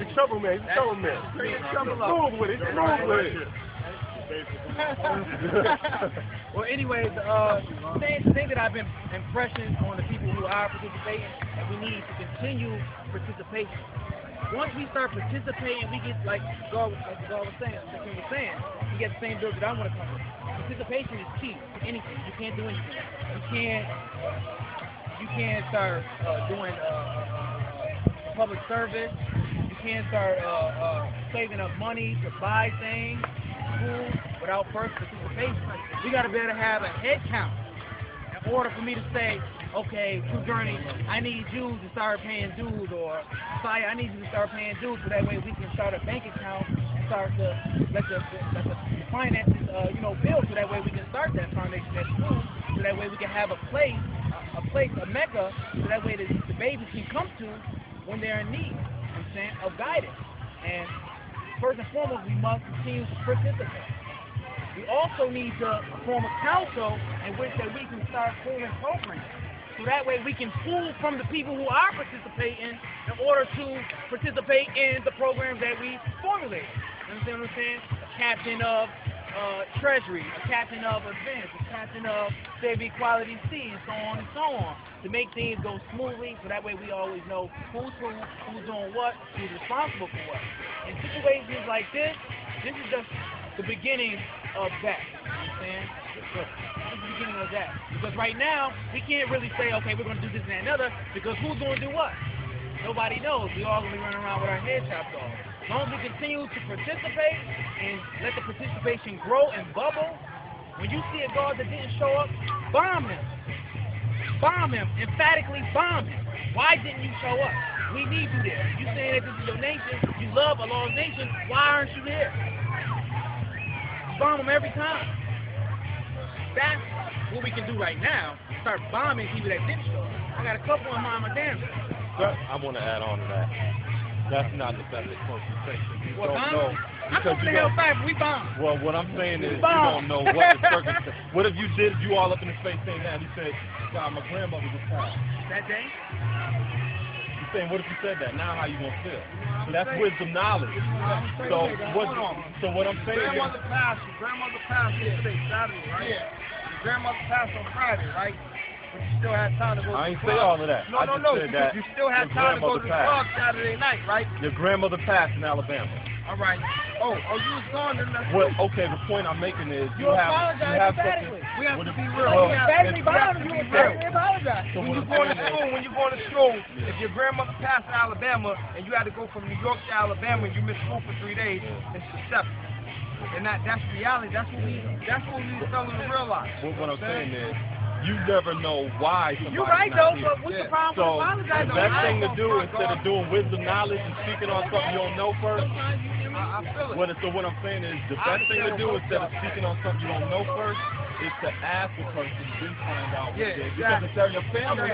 the trouble man. He's a trouble man. Smooth with it. Smooth with it. Well, anyways, the thing that I've been impressing on the people who are participating, and we need to continue participation. Once we start participating, we get like God was saying, we get the same bills that I want to come with. Participation is key to anything. You can't do anything. You can't start doing public service. You can't start saving up money to buy things, food, without first participation. We got to be able to have a head count in order for me to say, okay, True Journey, I need you to start paying dues, or Saya, I need you to start paying dues, so that way we can start a bank account and start to let the finances, build, so that way we can start that foundation at school, so that way we can have a place, a mecca, so that way the babies can come to when they're in need, of guidance. And first and foremost, we must continue to participate. We also need to form a council in which that we can start forming programs. So that way we can pull from the people who are participating in order to participate in the programs that we formulate. You understand what I'm saying? A captain of Treasury, a captain of events, a captain of Save Equality C, and so on, to make things go smoothly, so that way we always know who's doing what, who's responsible for what. In situations like this is just the beginning of that. You know what I'm saying? This is the beginning of that. Because right now, we can't really say, okay, we're going to do this and that and other, because who's going to do what? Nobody knows. We all going to be running around with our heads chopped off. As long as we continue to participate and let the participation grow and bubble, when you see a guard that didn't show up, bomb him. Bomb him. Emphatically bomb him. Why didn't you show up? We need you there. You saying that this is your nation, you love a lost nation, why aren't you there? Bomb them every time. That's what we can do right now. Start bombing people that didn't show up. I got a couple in mind, my damn. I want to add on to that. That's not the best concentration. You what, don't know. I'm going to hell back, we bomb. Well, what I'm saying is you don't know what the circumstance. What if you all up in his face saying that? He said, God, my grandmother just passed. That day? You're saying, what if you said that? Now how you going to feel? So that's wisdom knowledge. So what I'm saying is... Grandmother passed yesterday, Saturday, right? Yeah. Your grandmother passed on Friday, right? But you still had time to go to the club. I ain't say all of that. No, you still had time to go to the club Saturday night, right? Your grandmother passed in Alabama. All right. Oh, you was gone then. Well, okay, the point I'm making is you have something. We have to be real. We have to be apologize. So when you going to school, if your grandmother passed in Alabama and you had to go from New York to Alabama and you missed school for 3 days, it's acceptable. And that's reality. That's what we failing to realize. What I'm saying is, you never know why somebody's You're right, though, but what's the So problem with apologizing? the best thing to do, instead of doing wisdom knowledge and speaking on something you don't know first, I feel it. So what I'm saying is, the best thing to do, instead of speaking on something you don't know first, is to ask the person, then find out what it is. Because it's your family.